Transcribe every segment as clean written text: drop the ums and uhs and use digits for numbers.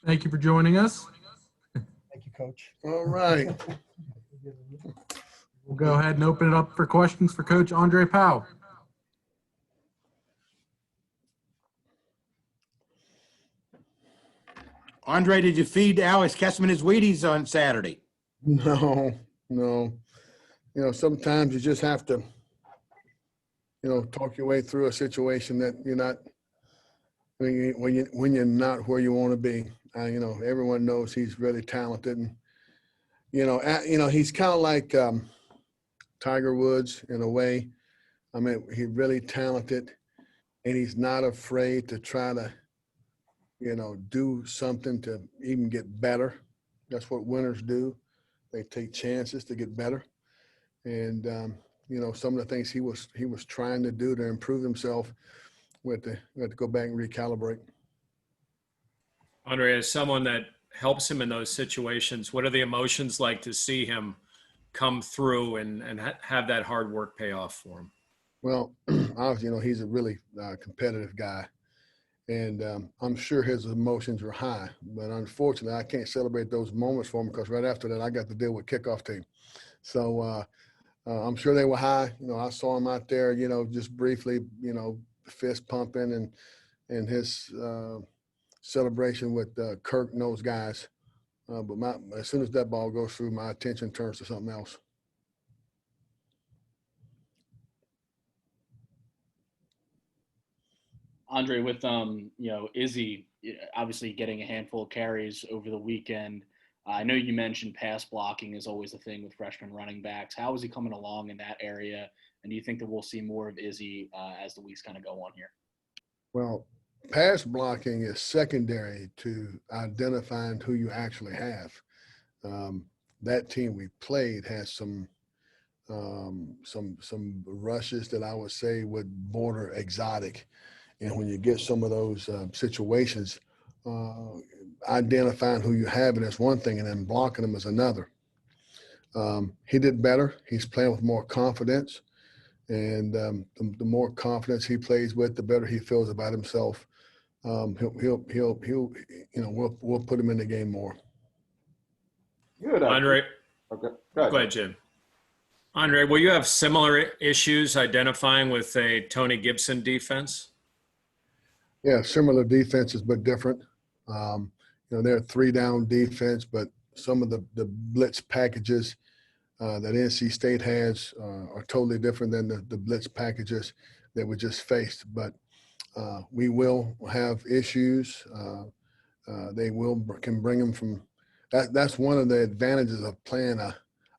Thank you for joining us. Thank you, Coach. All right. We'll go ahead and open it up for questions for Coach Andre Powell. Andre, did you feed Alex Kessman his Wheaties on Saturday? No. Sometimes you just have to, talk your way through a situation that you're not, when you're not where you want to be. Everyone knows he's really talented, and he's kind of like Tiger Woods in a way. I mean, he's really talented, and he's not afraid to try to, do something to even get better. That's what winners do. They take chances to get better. And, some of the things he was trying to do to improve himself, we had to go back and recalibrate. Andre, as someone that helps him in those situations, what are the emotions like to see him come through and have that hard work pay off for him? Well, obviously, he's a really competitive guy. And I'm sure his emotions were high, but unfortunately, I can't celebrate those moments for him because right after that, I got to deal with kickoff team. So I'm sure they were high. I saw him out there, just briefly, fist pumping and his celebration with Kirk and those guys. But as soon as that ball goes through, my attention turns to something else. Andre, with Izzy obviously getting a handful of carries over the weekend. I know you mentioned pass blocking is always the thing with freshman running backs. How is he coming along in that area? And do you think that we'll see more of Izzy as the weeks kind of go on here? Well, pass blocking is secondary to identifying who you actually have. That team we played has some rushes that I would say would border exotic. And when you get some of those situations, identifying who you have, and that's one thing, and then blocking them is another. He did better. He's playing with more confidence, and the more confidence he plays with, the better he feels about himself. We'll put him in the game more. Good. Andre, Okay. go ahead, Jim. Andre, will you have similar issues identifying with a Tony Gibson defense? Yeah, similar defenses, but different. They're a 3-down defense, but some of the blitz packages that NC State has are totally different than the blitz packages that we just faced. But we will have issues. They can bring them from that's one of the advantages of playing a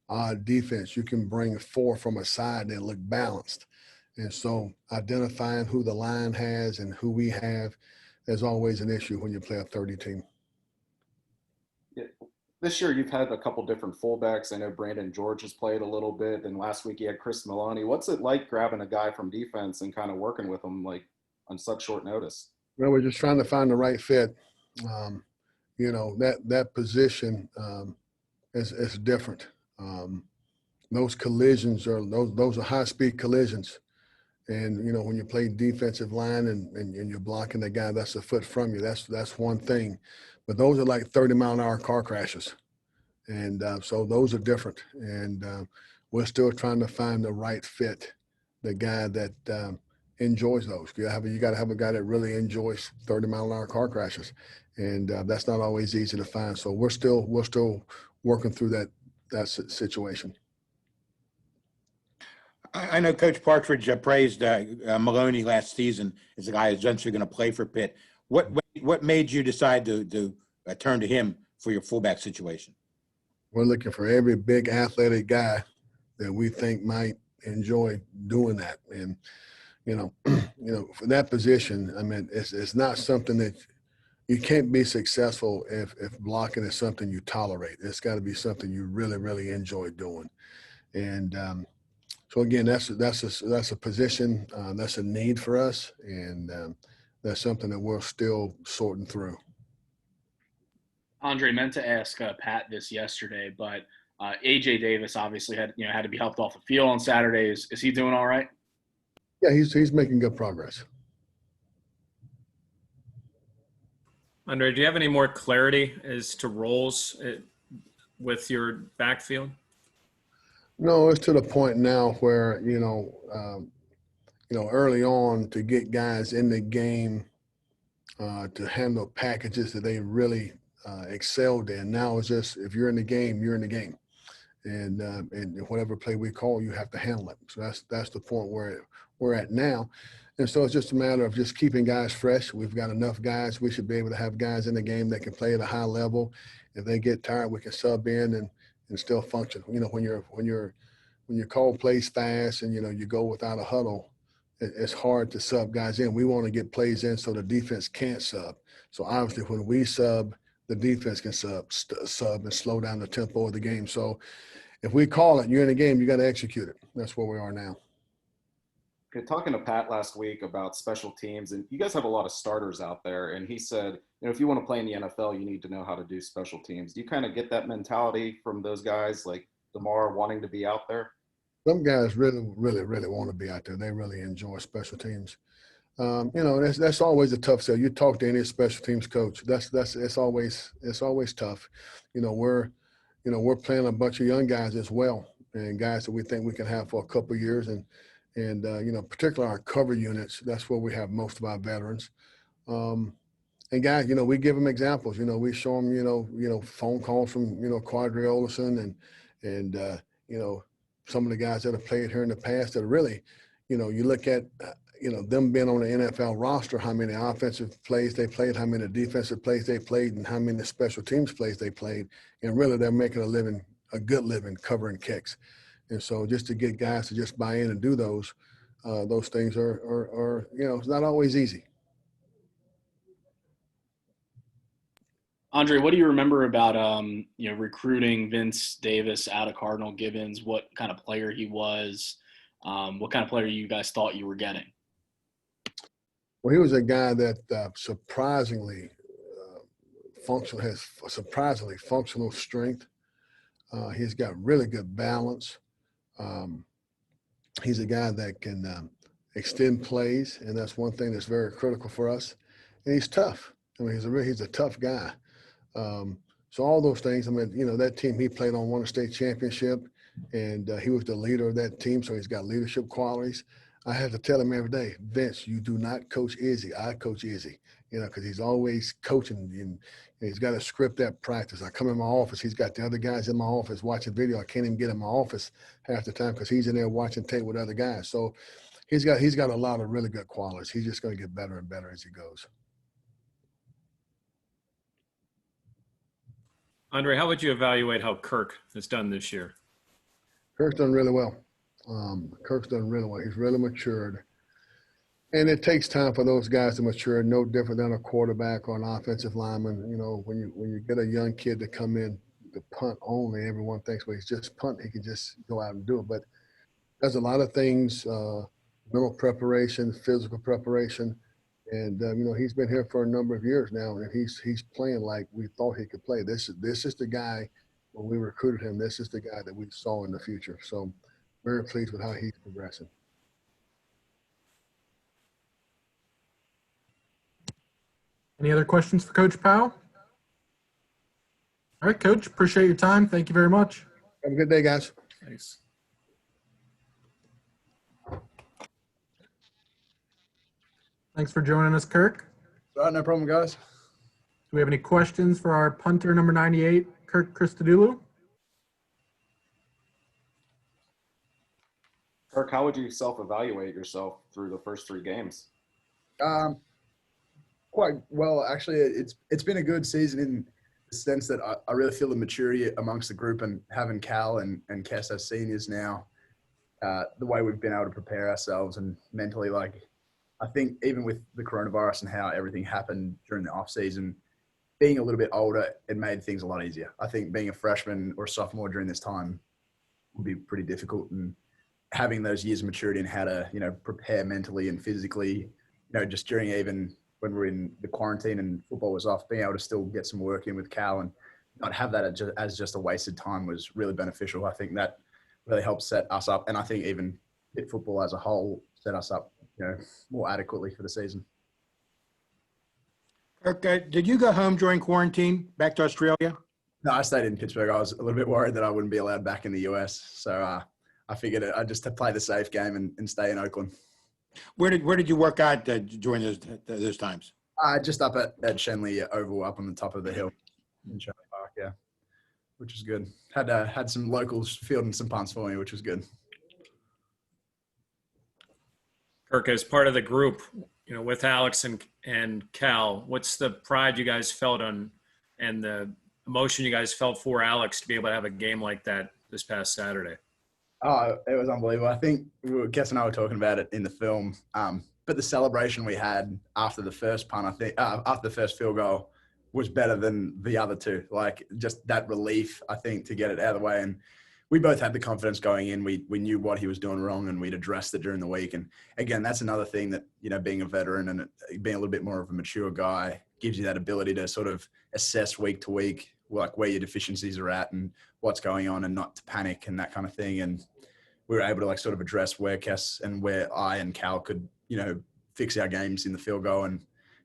odd defense. You can bring 4 from a side that look balanced. And so identifying who the line has and who we have is always an issue when you play a 30 team. Yeah. This year you've had a couple different fullbacks. I know Brandon George has played a little bit, and last week you had Chris Milani. What's it like grabbing a guy from defense and kind of working with him like on such short notice? Well, we're just trying to find the right fit. That position is different. Those collisions those are high-speed collisions. And, when you play defensive line and you're blocking the guy that's a foot from you, that's one thing. But those are like 30-mile-an-hour car crashes. And so those are different. And we're still trying to find the right fit, the guy that enjoys those. You got to have a guy that really enjoys 30-mile-an-hour car crashes. And that's not always easy to find. So we're still working through that situation. I know Coach Partridge praised Maloney last season as a guy who's eventually going to play for Pitt. What made you decide to turn to him for your fullback situation? We're looking for every big athletic guy that we think might enjoy doing that. And, for that position, I mean, it's not something that you can't be successful if blocking is something you tolerate. It's got to be something you really, really enjoy doing. And so again, that's a position that's a need for us, and that's something that we're still sorting through. Andre, meant to ask Pat this yesterday, but AJ Davis obviously had to be helped off the field on Saturdays. Is he doing all right? Yeah, he's making good progress. Andre, do you have any more clarity as to roles with your backfield? No, it's to the point now where, early on to get guys in the game to handle packages that they really excelled in. Now it's just, if you're in the game, you're in the game. And whatever play we call, you have to handle it. So that's the point where we're at now. And so it's just a matter of just keeping guys fresh. We've got enough guys. We should be able to have guys in the game that can play at a high level. If they get tired, we can sub in and still function. When your call plays fast and you go without a huddle, it's hard to sub guys in. We want to get plays in so the defense can't sub. So obviously when we sub, the defense can sub and slow down the tempo of the game. So if we call it, you're in the game, you got to execute it. That's where we are now. Okay, talking to Pat last week about special teams, and you guys have a lot of starters out there, and he said, if you want to play in the NFL, you need to know how to do special teams. Do you kind of get that mentality from those guys, like DeMar wanting to be out there? Some guys really, really, really want to be out there. They really enjoy special teams. That's always a tough sell. You talk to any special teams coach. It's always tough. We're playing a bunch of young guys as well, and guys that we think we can have for a couple of years, and particularly our cover units. That's where we have most of our veterans. And guys, we give them examples. We show them, phone calls from Quadri Olson and some of the guys that have played here in the past that are really, you look at. Them being on the NFL roster, how many offensive plays they played, how many defensive plays they played, and how many special teams plays they played. And really they're making a good living covering kicks. And so just to get guys to just buy in and do those things are it's not always easy. Andre, what do you remember about recruiting Vince Davis out of Cardinal Gibbons? What kind of player he was? What kind of player you guys thought you were getting? Well, he was a guy that surprisingly has surprisingly functional strength. He's got really good balance. He's a guy that can extend plays, and that's one thing that's very critical for us. And he's tough. He's a tough guy. So all those things. That team he played on won a state championship, and he was the leader of that team. So he's got leadership qualities. I have to tell him every day, Vince, you do not coach Izzy. I coach Izzy, because he's always coaching, and he's got a script at practice. I come in my office, he's got the other guys in my office watching video. I can't even get in my office half the time because he's in there watching tape with other guys. So he's got a lot of really good qualities. He's just going to get better and better as he goes. Andre, how would you evaluate how Kirk has done this year? Kirk's done really well. Kirk's done really well. He's really matured. And it takes time for those guys to mature, no different than a quarterback or an offensive lineman. When you get a young kid to come in to punt only, everyone thinks, well, he's just punt. He can just go out and do it. But there's a lot of things, mental preparation, physical preparation. And, he's been here for a number of years now, and he's playing like we thought he could play. This is the guy, when we recruited him, this is the guy that we saw in the future. So very pleased with how he's progressing. Any other questions for Coach Powell? All right, Coach, appreciate your time. Thank you very much. Have a good day, guys. Thanks. Thanks for joining us, Kirk. All right, no problem, guys. Do we have any questions for our punter number 98, Kirk Christodoulou? Kirk, how would you self-evaluate yourself through the first 3 games? Quite well, actually. It's been a good season in the sense that I really feel the maturity amongst the group, and having Cal and Kess as seniors now, the way we've been able to prepare ourselves and mentally, I think even with the coronavirus and how everything happened during the off season, being a little bit older, it made things a lot easier. I think being a freshman or sophomore during this time would be pretty difficult, and having those years of maturity and how to, prepare mentally and physically, just during even when we're in the quarantine and football was off, being able to still get some work in with Cal and not have that as just a wasted time was really beneficial. I think that really helped set us up. And I think even Pitt football as a whole set us up, more adequately for the season. Kirk, did you go home during quarantine back to Australia? No, I stayed in Pittsburgh. I was a little bit worried that I wouldn't be allowed back in the US. So I figured I'd just play the safe game and stay in Oakland. Where did you work out during those times? Just up at Shenley Oval, up on the top of the hill in Charlie Park, yeah, which was good. Had some locals fielding some punts for me, which was good. Kirk, as part of the group, with Alex and Cal, what's the pride you guys felt on and the emotion you guys felt for Alex to be able to have a game like that this past Saturday? Oh, it was unbelievable. I think Kes and I were talking about it in the film, but the celebration we had after the first punt, I think after the first field goal was better than the other two. Like just that relief, I think, to get it out of the way. And we both had the confidence going in. We knew what he was doing wrong and we'd addressed it during the week. And again, that's another thing that, being a veteran and being a little bit more of a mature guy gives you that ability to sort of assess week to week, like where your deficiencies are at and what's going on and not to panic and that kind of thing. And we were able to sort of address where Kes and where I and Cal could, fix our games in the field goal and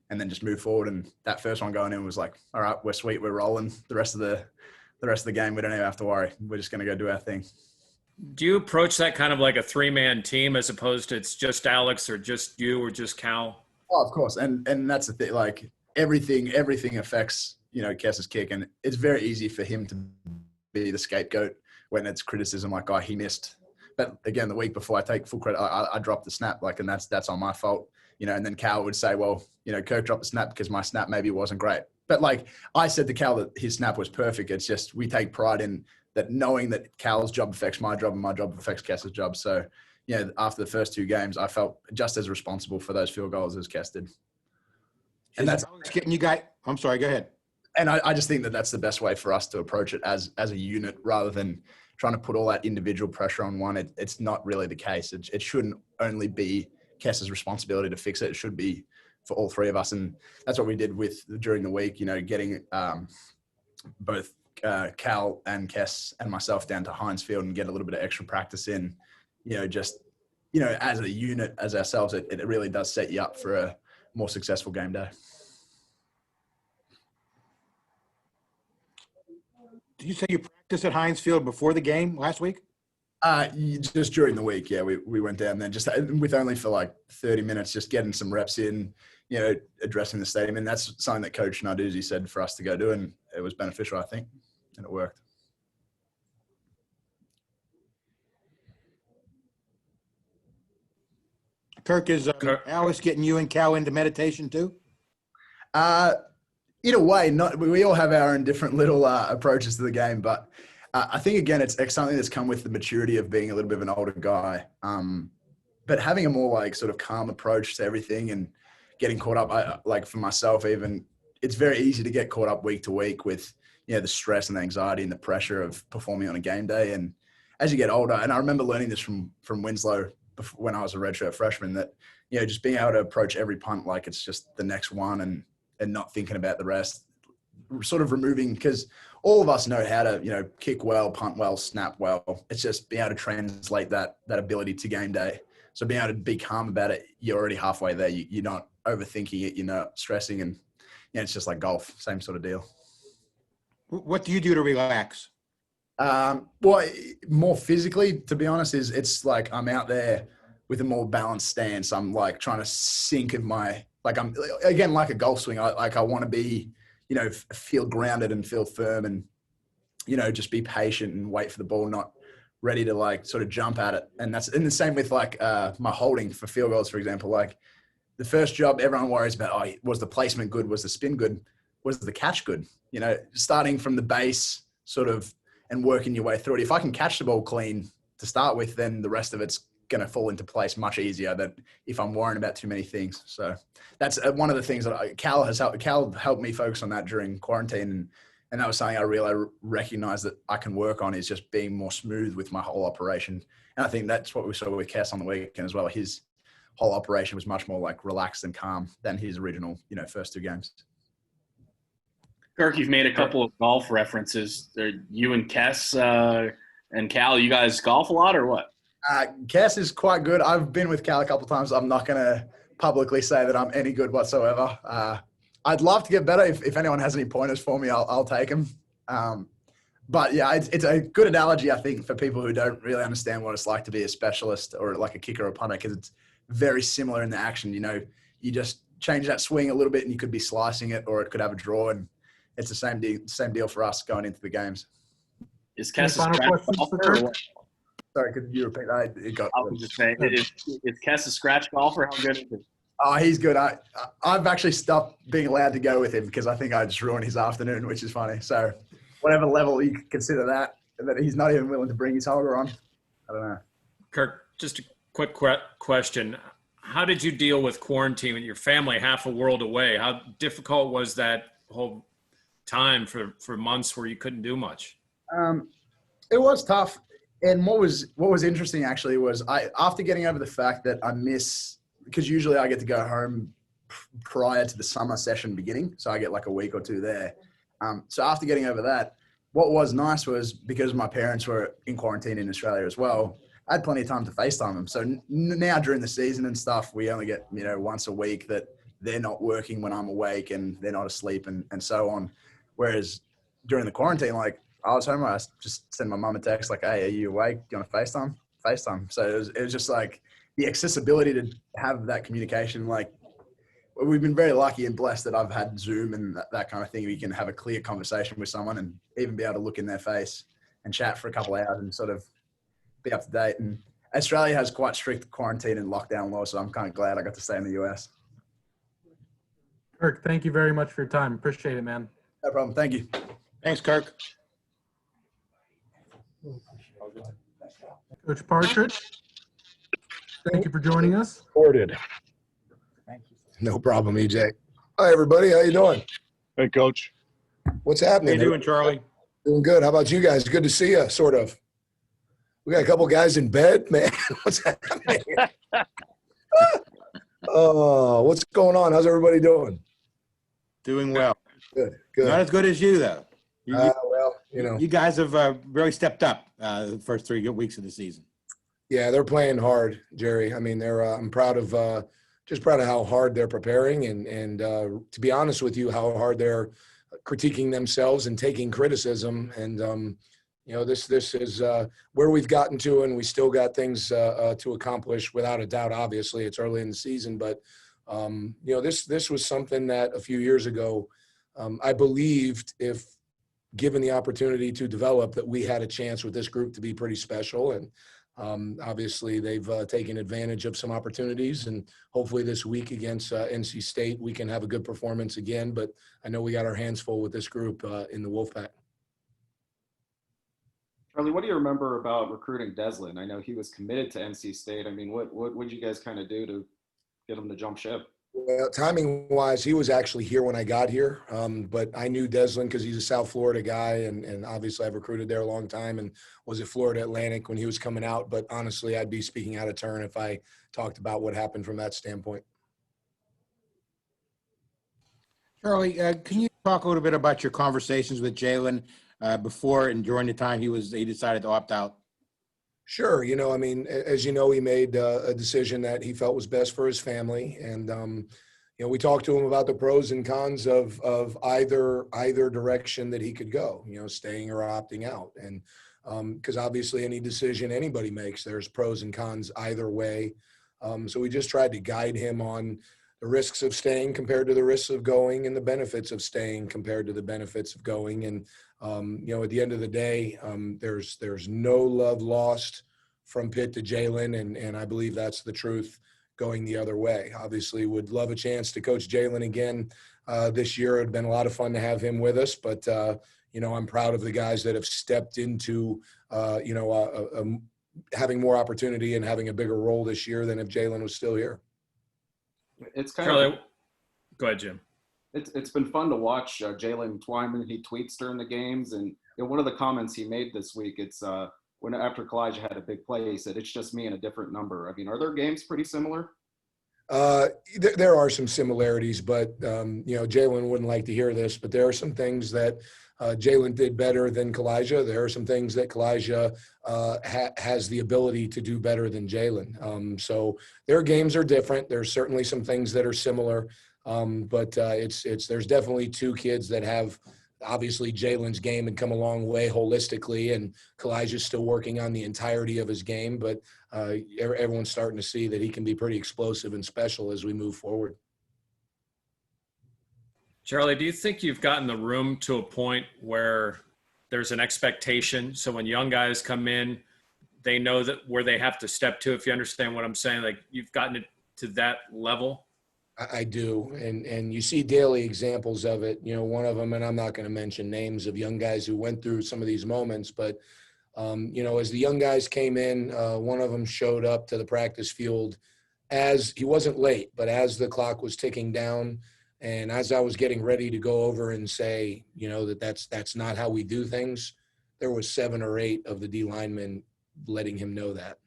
then just move forward. And that first one going in was like, all right, we're sweet. We're rolling the rest of the game. We don't even have to worry. We're just going to go do our thing. Do you approach that kind of like a 3-man team as opposed to it's just Alex or just you or just Cal? Oh, of course. And that's the thing, like everything affects, Kes's kick. And it's very easy for him to be the scapegoat when it's criticism like, oh, he missed. But again, the week before I take full credit, I dropped the snap, and that's on my fault, and then Cal would say, well, Kirk dropped the snap because my snap maybe wasn't great. But I said to Cal that his snap was perfect. It's just, we take pride in that, knowing that Cal's job affects my job and my job affects Kes's job. So, after the first two games, I felt just as responsible for those field goals as Kes did. And that's getting you guys. I'm sorry, go ahead. And I just think that that's the best way for us to approach it as a unit rather than trying to put all that individual pressure on one. It's not really the case. It shouldn't only be Kes's responsibility to fix it. It should be for all three of us. And that's what we did during the week, getting both Cal and Kes and myself down to Heinz Field and get a little bit of extra practice in, as a unit, as ourselves, it really does set you up for a more successful game day. Did you say you practiced at Heinz Field before the game last week? Just during the week, yeah. We went down there just with only for 30 minutes, just getting some reps in, addressing the stadium. And that's something that Coach Narduzzi said for us to go do. And it was beneficial, I think, and it worked. Kirk, is Alice getting you and Cal into meditation too? In a way, we all have our own different little approaches to the game, but I think, again, it's something that's come with the maturity of being a little bit of an older guy. But having a more sort of calm approach to everything and getting caught up, for myself even, it's very easy to get caught up week to week with, the stress and the anxiety and the pressure of performing on a game day. And as you get older, and I remember learning this from Winslow when I was a redshirt freshman, that, just being able to approach every punt like it's just the next one and not thinking about the rest, sort of removing, because all of us know how to, kick well, punt well, snap well. It's just being able to translate that ability to game day. So being able to be calm about it, you're already halfway there. You're not overthinking it. You're not stressing. And it's just like golf, same sort of deal. What do you do to relax? Well, more physically, to be honest, it's like I'm out there with a more balanced stance. I'm trying to sink of my, I'm again, like a golf swing. I want to be, feel grounded and feel firm and, just be patient and wait for the ball, not ready to sort of jump at it. And that's in the same with my holding for field goals, for example. The first job everyone worries about, was the placement good? Was the spin good? Was the catch good? Starting from the base sort of and working your way through it. If I can catch the ball clean to start with, then the rest of it's going to fall into place much easier than if I'm worrying about too many things. So that's one of the things that Cal helped me focus on that during quarantine. And that was something I really recognized that I can work on, is just being more smooth with my whole operation. And I think that's what we saw with Kes on the weekend as well. His whole operation was much more relaxed and calm than his original, first two games. Kirk, you've made a couple of golf references. You and Kes and Cal, you guys golf a lot or what? Kes is quite good. I've been with Cal a couple of times. I'm not going to publicly say that I'm any good whatsoever. I'd love to get better. If anyone has any pointers for me, I'll take them. But yeah, it's a good analogy, I think, for people who don't really understand what it's like to be a specialist or like a kicker or punter, because it's very similar in the action. You just change that swing a little bit and you could be slicing it, or it could have a draw, and it's the same deal for us going into the games. Is Any Kess a final scratch questions for golfer? Or Kirk? what? Sorry, could you repeat that? I was just saying, is Kess a scratch golfer? How good is he? Oh, he's good. I've actually stopped being allowed to go with him because I think I just ruined his afternoon, which is funny. So whatever level you consider that he's not even willing to bring his holder on, I don't know. Kirk, just a quick question. How did you deal with quarantine with your family half a world away? How difficult was that whole time for months where you couldn't do much? It was tough. And what was interesting actually was after getting over the fact that I miss, because usually I get to go home prior to the summer session beginning. So I get like a week or two there. So after getting over that, what was nice was, because my parents were in quarantine in Australia as well, I had plenty of time to FaceTime them. So now during the season and stuff, we only get, once a week that they're not working when I'm awake and they're not asleep and so on. Whereas during the quarantine, like I was home, I just send my mum a text like, hey, are you awake? Do you want to FaceTime? FaceTime. So it was just like the accessibility to have that communication. Like we've been very lucky and blessed that I've had Zoom and that kind of thing. We can have a clear conversation with someone and even be able to look in their face and chat for a couple of hours and sort of be up to date. And Australia has quite strict quarantine and lockdown laws, so I'm kind of glad I got to stay in the US. Kirk, thank you very much for your time. Appreciate it, man. No problem. Thank you. Thanks, Kirk. Coach Partridge, thank you for joining us. Recorded. No problem, EJ. Hi, everybody. How you doing? Hey, Coach. What's How happening? you doing, Charlie? Doing good. How about you guys? Good to see you, sort of. We got a couple guys in bed, man. What's happening? Oh, what's going on? How's everybody doing? Doing well. Good, good. Not as good as you, though. Well, You guys have really stepped up the first 3 weeks of the season. yeah, they're playing hard, Jerry. I mean, they're. I'm proud of just proud of how hard they're preparing, and to be honest with you, how hard they're critiquing themselves and taking criticism. And this is where we've gotten to, and we still got things to accomplish without a doubt. Obviously, it's early in the season, but this was something that a few years ago I believed, if given the opportunity to develop, that we had a chance with this group to be pretty special. And obviously they've taken advantage of some opportunities, and hopefully this week against NC State, we can have a good performance again. But I know we got our hands full with this group in the Wolfpack. Charlie, what do you remember about recruiting Deslin? I know he was committed to NC State. I mean, what did you guys kind of do to get him to jump ship? Well, timing-wise, he was actually here when I got here, but I knew Deslin because he's a South Florida guy, and obviously I've recruited there a long time and was at Florida Atlantic when he was coming out. But honestly, I'd be speaking out of turn if I talked about what happened from that standpoint. Charlie, can you talk a little bit about your conversations with Jalen before and during the time he decided to opt out? Sure. I mean, as you know, he made a decision that he felt was best for his family. And, we talked to him about the pros and cons of either direction that he could go, staying or opting out. And because obviously any decision anybody makes, there's pros and cons either way. So we just tried to guide him on the risks of staying compared to the risks of going, and the benefits of staying compared to the benefits of going. And at the end of the day, there's no love lost from Pitt to Jalen, and I believe that's the truth going the other way. Obviously, would love a chance to coach Jalen again this year. It'd been a lot of fun to have him with us, but I'm proud of the guys that have stepped into having more opportunity and having a bigger role this year than if Jalen was still here. It's kind Charlie, of go ahead, Jim. It's been fun to watch Jalen Twyman. He tweets during the games, and one of the comments he made this week, it's when after Kalijah had a big play, he said, "It's just me and a different number." I mean, are their games pretty similar? There are some similarities, but Jalen wouldn't like to hear this, but there are some things that Jalen did better than Kalijah. There are some things that Kalijah has the ability to do better than Jalen. So their games are different. There's certainly some things that are similar. But there's definitely two kids that have obviously Jalen's game had come a long way holistically, and Kalijah's still working on the entirety of his game, but everyone's starting to see that he can be pretty explosive and special as we move forward. Charlie, do you think you've gotten the room to a point where there's an expectation? So when young guys come in, they know that where they have to step to, if you understand what I'm saying, like you've gotten it to that level? I do, and you see daily examples of it. You know, one of them, and I'm not going to mention names of young guys who went through some of these moments, but you know, as the young guys came in, one of them showed up to the practice field as he wasn't late, but as the clock was ticking down, and as I was getting ready to go over and say, you know, that's not how we do things, there was 7 or 8 of the D linemen letting him know that.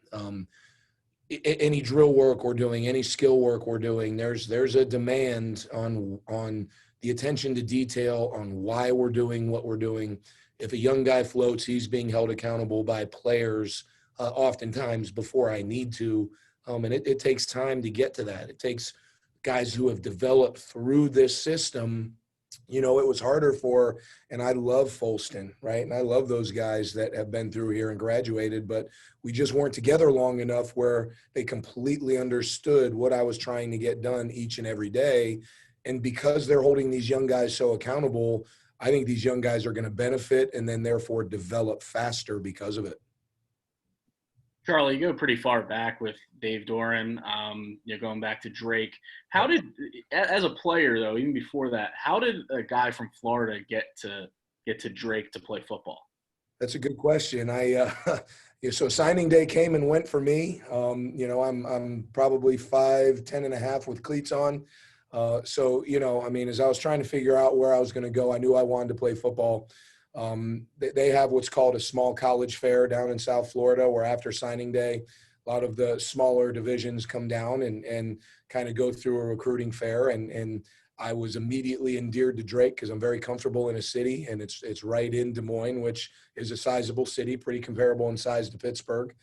Any drill work we're doing, any skill work we're doing, there's a demand on the attention to detail, on why we're doing what we're doing. If a young guy floats, he's being held accountable by players oftentimes before I need to. And it takes time to get to that. It takes guys who have developed through this system. You know, it was harder for, and I love Folston, right? And I love those guys that have been through here and graduated, but we just weren't together long enough where they completely understood what I was trying to get done each and every day. And because they're holding these young guys so accountable, I think these young guys are going to benefit and then therefore develop faster because of it. Charlie, you go pretty far back with Dave Doran, you know, going back to Drake. How did, as a player though, even before that, how did a guy from Florida get to Drake to play football? That's a good question. So signing day came and went for me. You know, I'm probably 5'10" and a half with cleats on. So, you know, I mean, as I was trying to figure out where I was going to go, I knew I wanted to play football. They have what's called a small college fair down in South Florida, where after signing day, a lot of the smaller divisions come down and kind of go through a recruiting fair. And I was immediately endeared to Drake because I'm very comfortable in a city, and it's right in Des Moines, which is a sizable city, pretty comparable in size to Pittsburgh.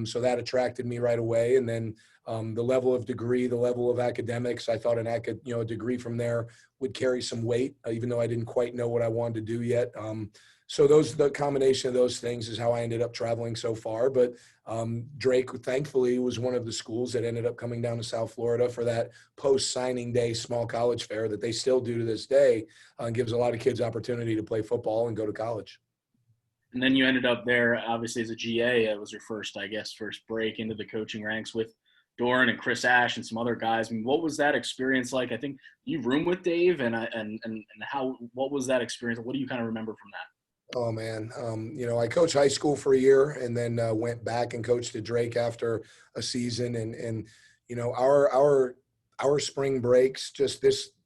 So that attracted me right away. And then the level of degree, the level of academics, I thought a degree from there would carry some weight, even though I didn't quite know what I wanted to do yet. So the combination of those things is how I ended up traveling so far. But Drake, thankfully, was one of the schools that ended up coming down to South Florida for that post-signing day small college fair that they still do to this day, gives a lot of kids opportunity to play football and go to college. And then you ended up there, obviously, as a GA. It was your first break into the coaching ranks with Doran and Chris Ash and some other guys. I mean, what was that experience like? I think you roomed with Dave, and what was that experience? What do you kind of remember from that? Oh man, you know, I coached high school for a year and then went back and coached at Drake after a season, and you know, our spring breaks,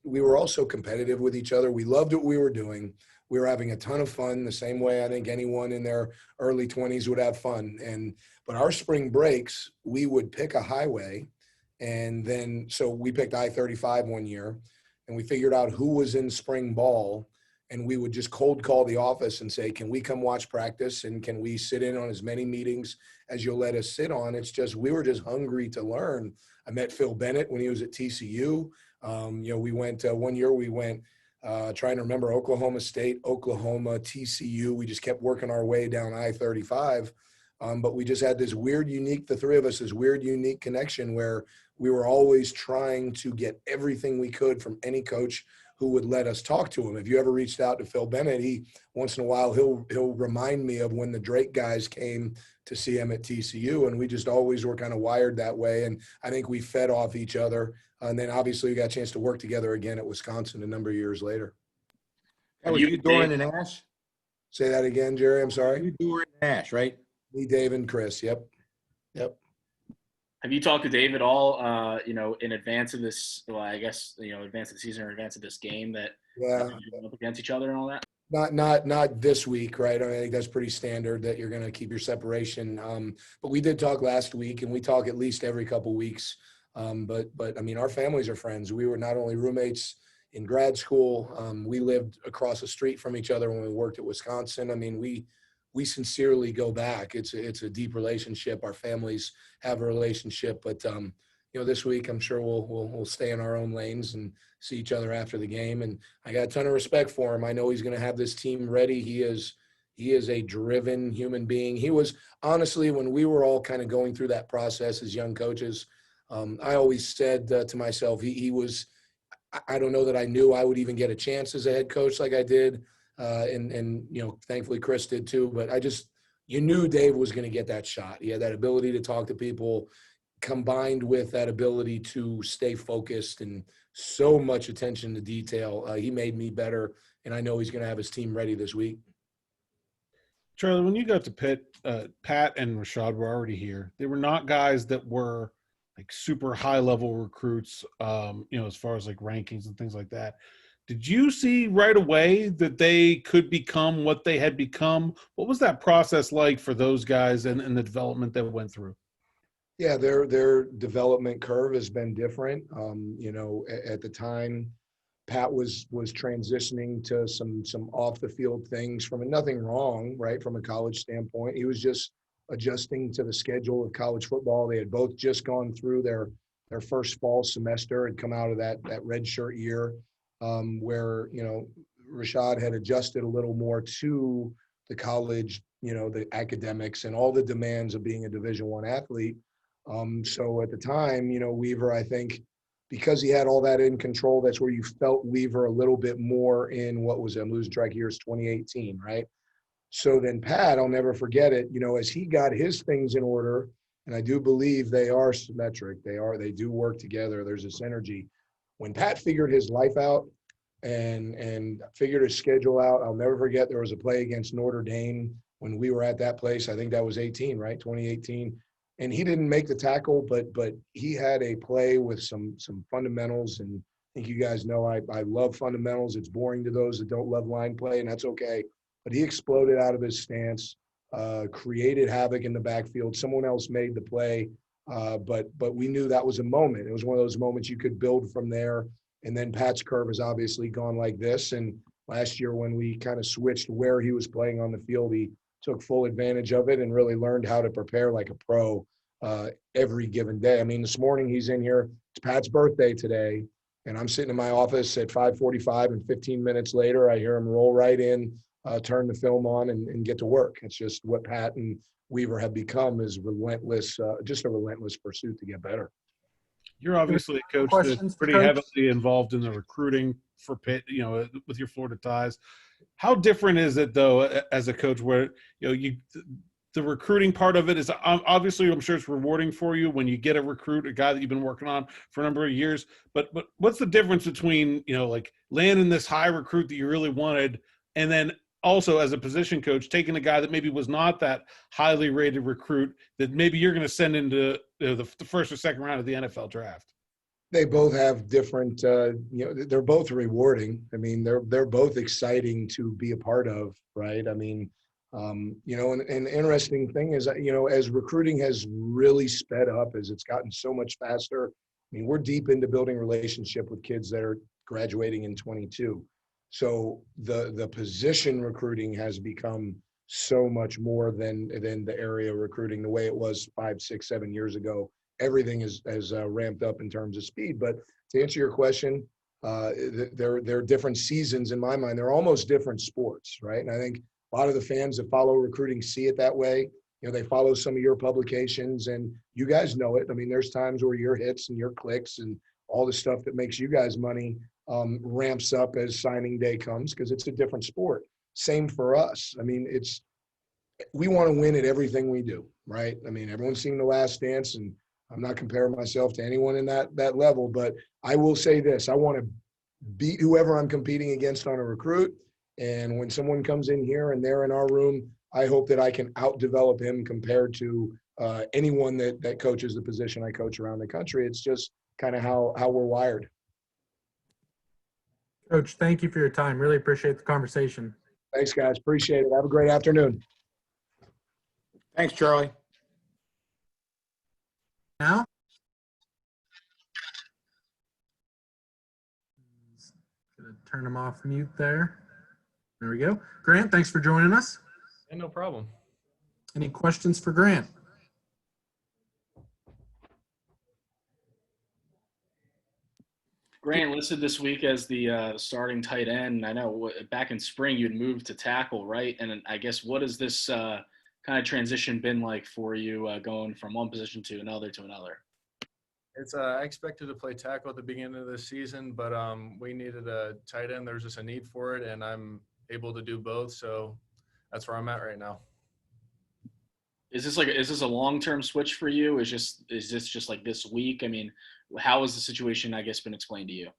we were also competitive with each other. We loved what we were doing. We were having a ton of fun, the same way I think anyone in their early 20s would have fun. But our spring breaks, we would pick a highway, and then so we picked I-35 one year, and we figured out who was in spring ball, and we would just cold call the office and say, can we come watch practice, and can we sit in on as many meetings as you'll let us sit on? It's just, we were just hungry to learn. I met Phil Bennett when he was at TCU. You know, we went one year, trying to remember, Oklahoma State, Oklahoma, TCU. We just kept working our way down I-35. But we just had this weird, unique, the three of us, this weird, unique connection where we were always trying to get everything we could from any coach who would let us talk to him. If you ever reached out to Phil Bennett, he once in a while, he'll remind me of when the Drake guys came to see him at TCU. And we just always were kind of wired that way. And I think we fed off each other. And then obviously we got a chance to work together again at Wisconsin a number of years later. That was you, Doran, and Ash? Say that again, Jerry. I'm sorry. You, Doran, and Ash, right? Me, Dave, and Chris. Yep. Have you talked to Dave at all, you know, in advance of this, well, I guess, you know, advance of the season or advance of this game that Yeah. you're up against each other and all that? Not this week, right? I mean, I think that's pretty standard that you're going to keep your separation. But we did talk last week, and we talk at least every couple weeks. But I mean, our families are friends. We were not only roommates in grad school, we lived across the street from each other when we worked at Wisconsin. I mean, we sincerely go back. It's a deep relationship. Our families have a relationship, but you know, this week I'm sure we'll stay in our own lanes and see each other after the game. And I got a ton of respect for him. I know he's going to have this team ready. He is a driven human being. He was, honestly, when we were all kind of going through that process as young coaches, I always said to myself, he was, I don't know that I knew I would even get a chance as a head coach like I did. And thankfully Chris did too, but you knew Dave was going to get that shot. He had that ability to talk to people combined with that ability to stay focused and so much attention to detail. He made me better, and I know he's going to have his team ready this week. Charlie, when you got to Pitt, Pat and Rashad were already here. They were not guys that were like super high level recruits, as far as like rankings and things like that. Did you see right away that they could become what they had become? What was that process like for those guys and the development they went through? Yeah, their development curve has been different. At the time, Pat was transitioning to some off the field things nothing wrong, right? From a college standpoint, he was just adjusting to the schedule of college football. They had both just gone through their first fall semester, had come out of that red shirt year, where Rashad had adjusted a little more to the college, the academics and all the demands of being a Division I athlete. So at the time, Weaver, I think, because he had all that in control, that's where you felt Weaver a little bit more in what was a losing track years 2018, right? So then Pat, I'll never forget it, as he got his things in order, and I do believe they are symmetric. They do work together. There's a synergy. When Pat figured his life out and figured his schedule out, I'll never forget there was a play against Notre Dame when we were at that place. I think that was 18, right? 2018. And he didn't make the tackle, but he had a play with some fundamentals. And I think you guys know I love fundamentals. It's boring to those that don't love line play, and that's okay. But he exploded out of his stance, created havoc in the backfield. Someone else made the play, but we knew that was a moment. It was one of those moments you could build from there. And then Pat's curve has obviously gone like this. And last year when we kind of switched where he was playing on the field, he took full advantage of it and really learned how to prepare like a pro every given day. I mean, this morning he's in here. It's Pat's birthday today, and I'm sitting in my office at 5:45, and 15 minutes later, I hear him roll right in, turn the film on, and get to work. It's just what Pat and Weaver have become is relentless, just a relentless pursuit to get better. You're obviously a coach that's pretty heavily involved in the recruiting for Pitt, with your Florida ties. How different is it, though, as a coach where, the recruiting part of it is obviously, I'm sure it's rewarding for you when you get a recruit, a guy that you've been working on for a number of years. But what's the difference between, like landing this high recruit that you really wanted and then also as a position coach, taking a guy that maybe was not that highly rated recruit that maybe you're going to send into the first or second round of the NFL draft? They both have different, they're both rewarding. I mean, they're both exciting to be a part of, right? I mean, and the interesting thing is, as recruiting has really sped up, as it's gotten so much faster, I mean, we're deep into building relationship with kids that are graduating in 22. So the position recruiting has become so much more than the area recruiting the way it was 5, 6, 7 years ago. Everything has ramped up in terms of speed. But to answer your question, they're different seasons in my mind. They're almost different sports, right? And I think a lot of the fans that follow recruiting see it that way. They follow some of your publications, and you guys know it. I mean, there's times where your hits and your clicks and all the stuff that makes you guys money ramps up as signing day comes because it's a different sport. Same for us. I mean, we want to win at everything we do, right? I mean, everyone's seen The Last Dance, and I'm not comparing myself to anyone in that level, but I will say this. I want to beat whoever I'm competing against on a recruit. And when someone comes in here and they're in our room, I hope that I can outdevelop him compared to anyone that coaches the position I coach around the country. It's just kind of how we're wired. Coach, thank you for your time. Really appreciate the conversation. Thanks, guys. Appreciate it. Have a great afternoon. Thanks, Charlie. Now, gonna turn him off mute there. There we go. Grant, thanks for joining us. Yeah, no problem. Any questions for Grant? Grant listed this week as the starting tight end. I know back in spring you had moved to tackle, right? And I guess what has this kind of transition been like for you going from one position to another to another? It's I expected to play tackle at the beginning of the season, but we needed a tight end. There was just a need for it, and I'm able to do both. So that's where I'm at right now. Is this a long-term switch for you? Is this just like this week? I mean, how has the situation, I guess, been explained to you?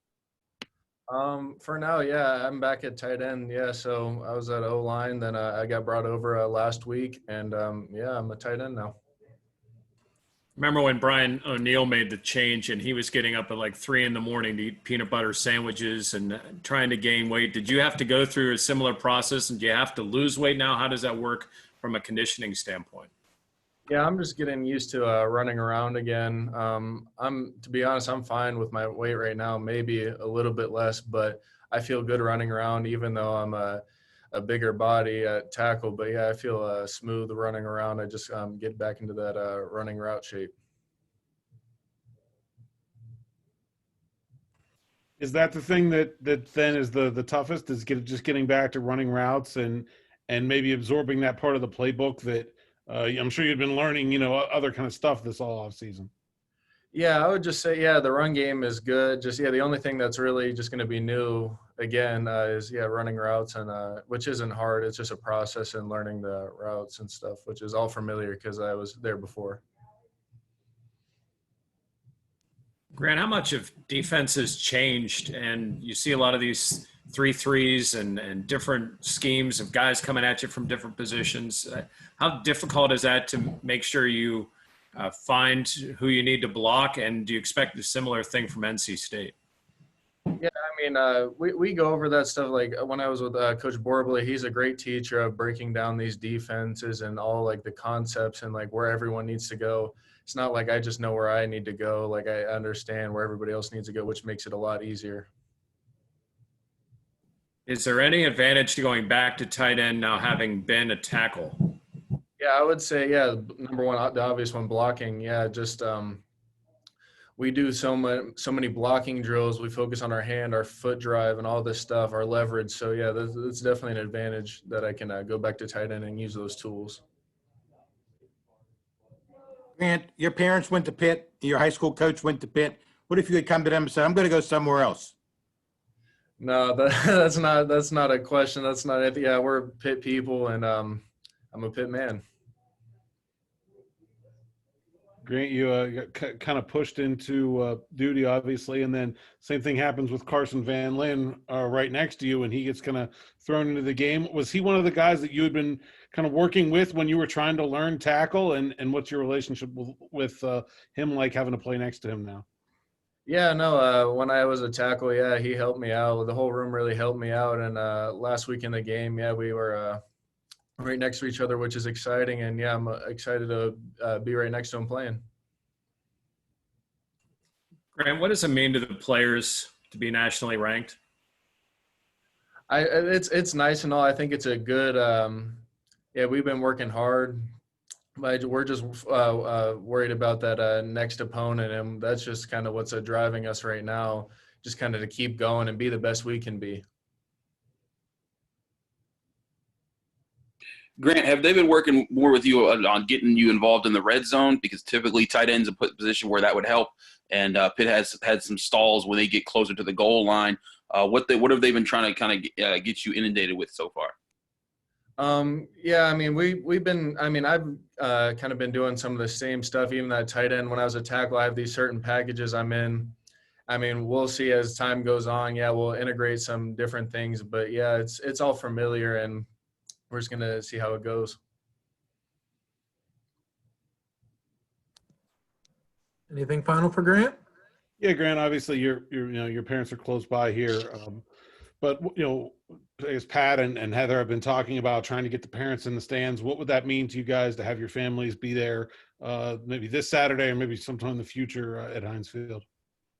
For now, yeah, I'm back at tight end. Yeah, so I was at O-line, then I got brought over last week, and yeah, I'm a tight end now. Remember when Brian O'Neill made the change and he was getting up at like 3 a.m. to eat peanut butter sandwiches and trying to gain weight? Did you have to go through a similar process, and do you have to lose weight now? How does that work from a conditioning standpoint? Yeah, I'm just getting used to running around again. To be honest, I'm fine with my weight right now, maybe a little bit less, but I feel good running around even though I'm a bigger body at tackle. But yeah, I feel smooth running around. I just get back into that running route shape. Is that the thing that then is the toughest, is just getting back to running routes and maybe absorbing that part of the playbook that I'm sure you've been learning, other kind of stuff this all off season? Yeah, I would just say, yeah, the run game is good. Just, yeah, the only thing that's really just going to be new again is, yeah, running routes, and which isn't hard. It's just a process in learning the routes and stuff, which is all familiar because I was there before. Grant, how much of defense has changed? And you see a lot of these 3-3s and different schemes of guys coming at you from different positions. How difficult is that to make sure you find who you need to block? And do you expect a similar thing from NC State? Yeah, I mean, we go over that stuff. Like when I was with Coach Borbley, he's a great teacher of breaking down these defenses and all like the concepts and like where everyone needs to go. It's not like I just know where I need to go. Like I understand where everybody else needs to go, which makes it a lot easier. Is there any advantage to going back to tight end now having been a tackle? Yeah, I would say, yeah, number one, the obvious one, blocking. Yeah, just we do so many blocking drills. We focus on our hand, our foot drive, and all this stuff, our leverage. So, yeah, that's definitely an advantage that I can go back to tight end and use those tools. Grant, your parents went to Pitt. Your high school coach went to Pitt. What if you had come to them and said, I'm going to go somewhere else? No, that's not a question. That's not it. Yeah, we're Pitt people, and I'm a Pitt man. Grant, you got kind of pushed into duty, obviously, and then same thing happens with Carson Van Lin right next to you, and he gets kind of thrown into the game. Was he one of the guys that you had been kind of working with when you were trying to learn tackle, and what's your relationship with him like, having to play next to him now? Yeah, no, when I was a tackle, yeah, he helped me out. The whole room really helped me out, and last week in the game, yeah, we were right next to each other, which is exciting. And yeah, I'm excited to be right next to him playing. Grant, what does it mean to the players to be nationally ranked? It's nice and all. I think it's a good, yeah, we've been working hard, but we're just worried about that next opponent. And that's just kind of what's driving us right now, just kind of to keep going and be the best we can be. Grant, have they been working more with you on getting you involved in the red zone? Because typically tight ends are put in a position where that would help. And Pitt has had some stalls when they get closer to the goal line. What have they been trying to kind of get you inundated with so far? Yeah, I mean, we've been, I mean, I've kind of been doing some of the same stuff, even that tight end. When I was a tackle, I have these certain packages I'm in. I mean, we'll see as time goes on. Yeah, we'll integrate some different things, but yeah, it's all familiar, and we're just going to see how it goes. Anything final for Grant? Yeah, Grant, obviously your parents are close by here. But, as Pat and Heather have been talking about trying to get the parents in the stands, what would that mean to you guys to have your families be there maybe this Saturday or maybe sometime in the future at Heinz Field?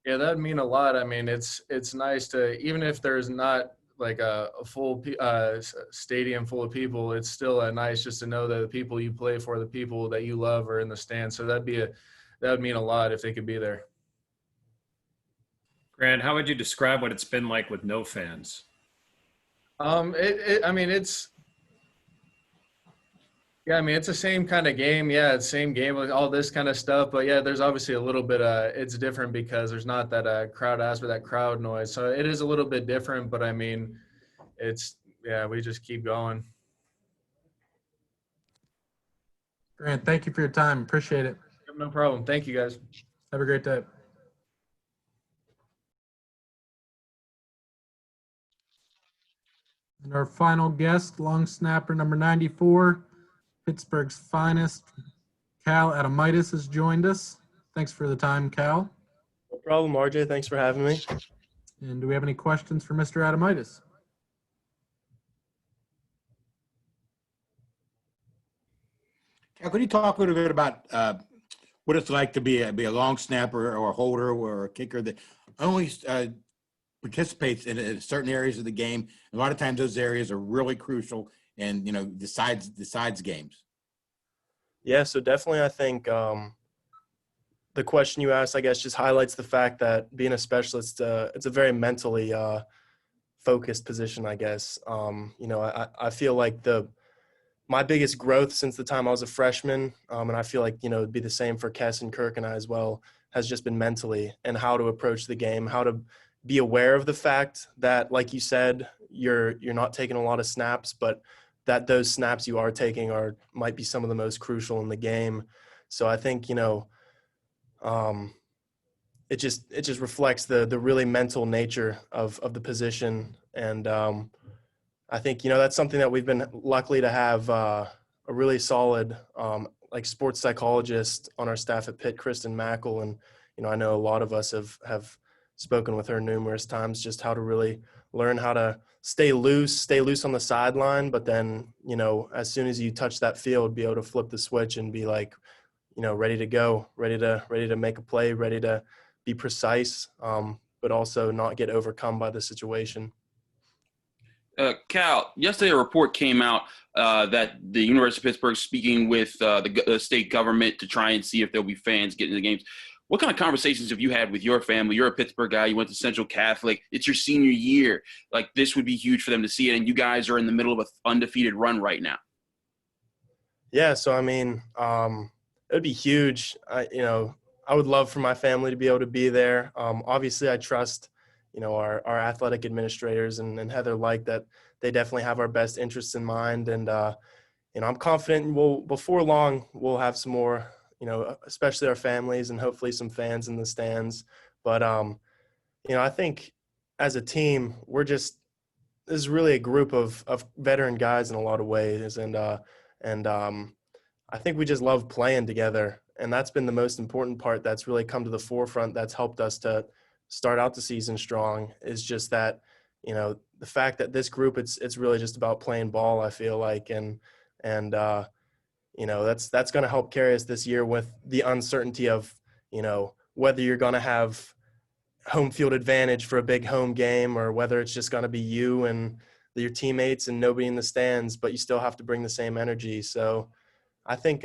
Yeah, that'd mean a lot. I mean, it's nice to, even if there's not like a full stadium full of people, it's still nice just to know that the people you play for, the people that you love, are in the stands. So that would mean a lot if they could be there. Grant, how would you describe what it's been like with no fans? I mean, it's the same kind of game. Yeah, it's the same game with all this kind of stuff. But yeah, there's obviously a little bit, it's different because there's not that crowd aspect, that crowd noise. So it is a little bit different, but I mean, we just keep going. Grant, thank you for your time. Appreciate it. No problem. Thank you, guys. Have a great day. And our final guest, long snapper number 94, Pittsburgh's finest, Cal Adomitis, has joined us. Thanks for the time, Cal. No problem, RJ. Thanks for having me. And do we have any questions for Mr. Adomitis? Cal, could you talk a little bit about what it's like to be a long snapper or a holder or a kicker that only participates in certain areas of the game? A lot of times those areas are really crucial and, decides games. Yeah, so definitely I think the question you asked, I guess, just highlights the fact that being a specialist, it's a very mentally focused position, I guess. I feel like my biggest growth since the time I was a freshman, and I feel like, it'd be the same for Kess and Kirk and I as well, has just been mentally and how to approach the game, how to be aware of the fact that, like you said, you're not taking a lot of snaps, but that those snaps you are taking might be some of the most crucial in the game. So I think, it just reflects the really mental nature of the position. And I think, that's something that we've been lucky to have a really solid sports psychologist on our staff at Pitt, Kristen Mackel. And, I know a lot of us have spoken with her numerous times, just how to really learn how to stay loose on the sideline. But then, as soon as you touch that field, be able to flip the switch and be like, ready to go, ready to make a play, ready to be precise, but also not get overcome by the situation. Cal, yesterday a report came out that the University of Pittsburgh is speaking with the state government to try and see if there'll be fans getting to the games. What kind of conversations have you had with your family? You're a Pittsburgh guy. You went to Central Catholic. It's your senior year. Like, this would be huge for them to see it, and you guys are in the middle of an undefeated run right now. Yeah, so I mean, it would be huge. I would love for my family to be able to be there. Obviously, I trust, our athletic administrators and Heather like that. They definitely have our best interests in mind. And, I'm confident before long, we'll have some more, especially our families and hopefully some fans in the stands. But, I think as a team, this is really a group of veteran guys in a lot of ways. And I think we just love playing together. And that's been the most important part that's really come to the forefront that's helped us to start out the season strong, is just that, the fact that this group, it's really just about playing ball, I feel like. And that's going to help carry us this year with the uncertainty of, whether you're going to have home field advantage for a big home game or whether it's just going to be you and your teammates and nobody in the stands, but you still have to bring the same energy. So I think,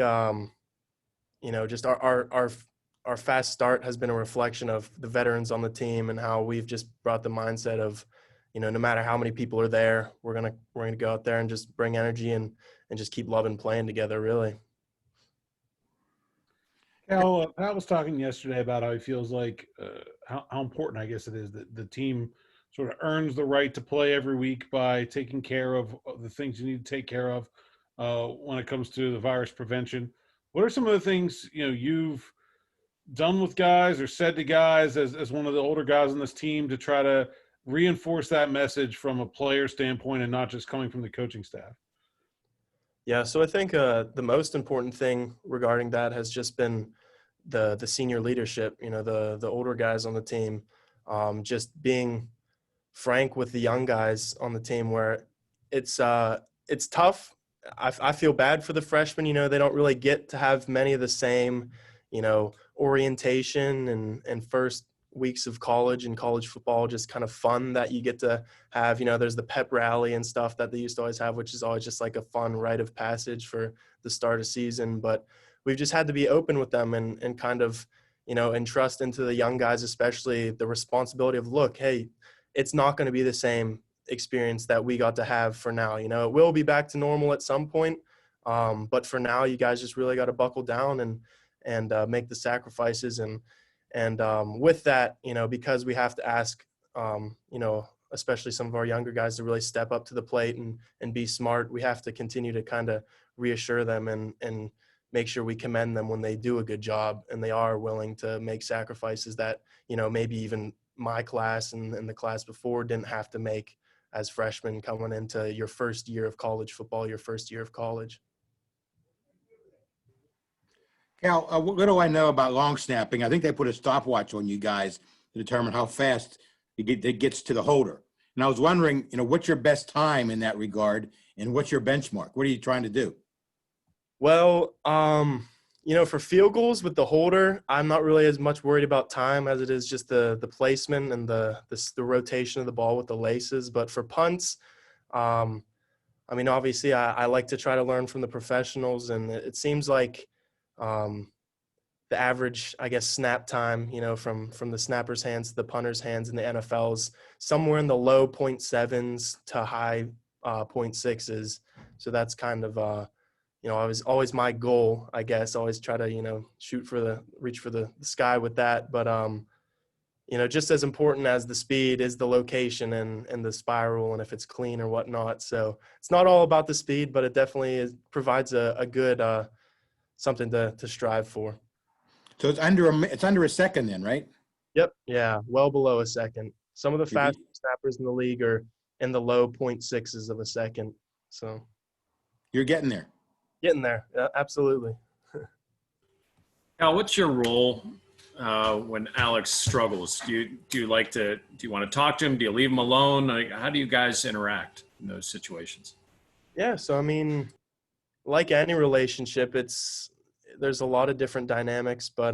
just our fast start has been a reflection of the veterans on the team and how we've just brought the mindset of, no matter how many people are there, we're gonna go out there and just bring energy and just keep loving playing together, really. Cal, I was talking yesterday about how he feels like how important, I guess, it is that the team sort of earns the right to play every week by taking care of the things you need to take care of when it comes to the virus prevention. What are some of the things, you've done with guys or said to guys as one of the older guys on this team to try to reinforce that message from a player standpoint and not just coming from the coaching staff? Yeah, so I think the most important thing regarding that has just been the senior leadership, the older guys on the team, just being frank with the young guys on the team, where it's tough. I feel bad for the freshmen. They don't really get to have many of the same, orientation and first weeks of college and college football, just kind of fun that you get to have. There's the pep rally and stuff that they used to always have, which is always just like a fun rite of passage for the start of season. But we've just had to be open with them and kind of, entrust into the young guys, especially the responsibility of, look, hey, it's not going to be the same experience that we got to have for now. It will be back to normal at some point. But for now, you guys just really got to buckle down and make the sacrifices. And with that, because we have to ask, especially some of our younger guys to really step up to the plate and be smart, we have to continue to kind of reassure them and make sure we commend them when they do a good job and they are willing to make sacrifices that, maybe even my class and the class before didn't have to make as freshmen coming into your first year of college football, your first year of college. Cal, what do I know about long snapping? I think they put a stopwatch on you guys to determine how fast it gets to the holder. And I was wondering, what's your best time in that regard, and what's your benchmark? What are you trying to do? Well, for field goals with the holder, I'm not really as much worried about time as it is just the placement and the rotation of the ball with the laces. But for punts, obviously I like to try to learn from the professionals, and it seems like the average, I guess, snap time, from the snapper's hands to the punter's hands in the NFL is somewhere in the low 0.7s to high 0.6s. So that's kind of always my goal, I guess. Always try to, reach for the sky with that. But, just as important as the speed is the location and the spiral and if it's clean or whatnot. So it's not all about the speed, but it definitely provides a good something to strive for. So it's under a second then, right? Yep. Yeah. Well below a second. Some of the fastest snappers in the league are in the low 0.6s of a second. So you're getting there. Getting there. Yeah, absolutely. Cal, what's your role when Alex struggles? Do you want to talk to him? Do you leave him alone? Like, how do you guys interact in those situations? Yeah. So, like any relationship, there's a lot of different dynamics, but,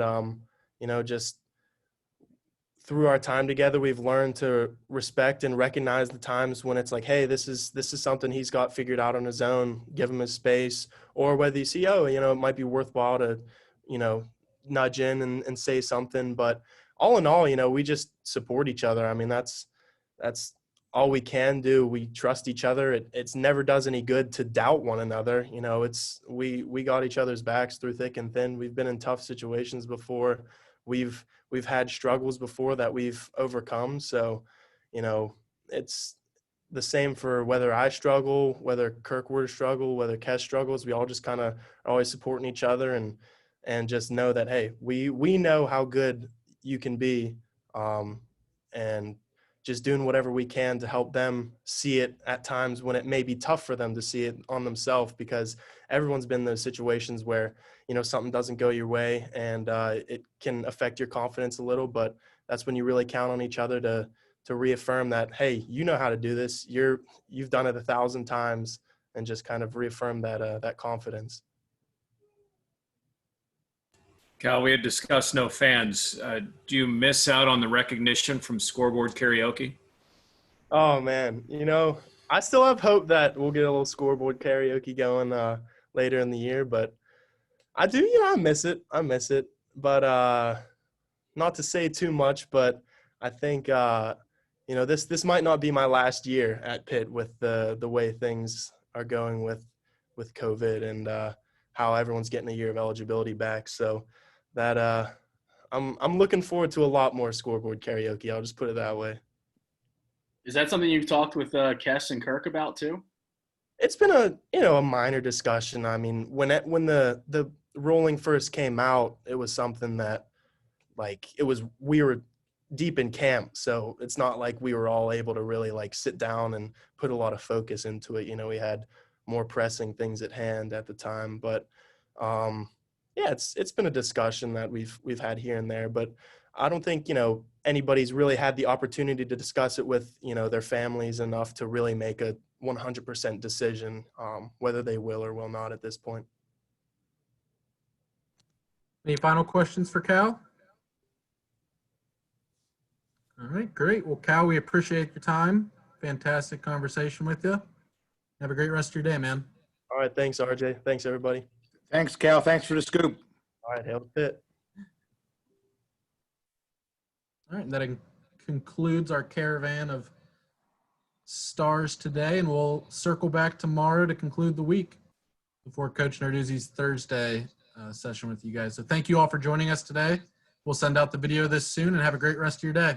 just through our time together, we've learned to respect and recognize the times when it's like, hey, this is something he's got figured out on his own, give him his space, or whether you see, it might be worthwhile to, nudge in and say something. But all in all, we just support each other. That's all we can do. We trust each other. It's never does any good to doubt one another. We got each other's backs through thick and thin. We've been in tough situations before. We've had struggles before that we've overcome. So, it's the same for whether I struggle, whether Kirk were to struggle, whether Kes struggles. We all just kind of are always supporting each other and just know that, hey, we know how good you can be, and just doing whatever we can to help them see it at times when it may be tough for them to see it on themselves, because everyone's been in those situations where, something doesn't go your way and it can affect your confidence a little, but that's when you really count on each other to reaffirm that, hey, you know how to do this. You've done it 1,000 times, and just kind of reaffirm that confidence. Cal, we had discussed no fans. Do you miss out on the recognition from scoreboard karaoke? Oh, man. I still have hope that we'll get a little scoreboard karaoke going later in the year, but I do, I miss it. But not to say too much, but I think, this might not be my last year at Pitt with the way things are going with COVID and how everyone's getting a year of eligibility back. So that I'm looking forward to a lot more scoreboard karaoke. I'll just put it that way. Is that something you've talked with Kes and Kirk about too? It's been a minor discussion. When the ruling first came out, it was something that we were deep in camp, so it's not like we were all able to really sit down and put a lot of focus into it. We had more pressing things at hand at the time, but yeah, it's been a discussion that we've had here and there, but I don't think, anybody's really had the opportunity to discuss it with, their families enough to really make a 100% decision, whether they will or will not at this point. Any final questions for Cal? All right, great. Well, Cal, we appreciate your time. Fantastic conversation with you. Have a great rest of your day, man. All right, thanks, RJ. Thanks, everybody. Thanks, Cal. Thanks for the scoop. All right, hail to Pitt. All right, that concludes our caravan of stars today, and we'll circle back tomorrow to conclude the week before Coach Narduzzi's Thursday session with you guys. So thank you all for joining us today. We'll send out the video this soon, and have a great rest of your day.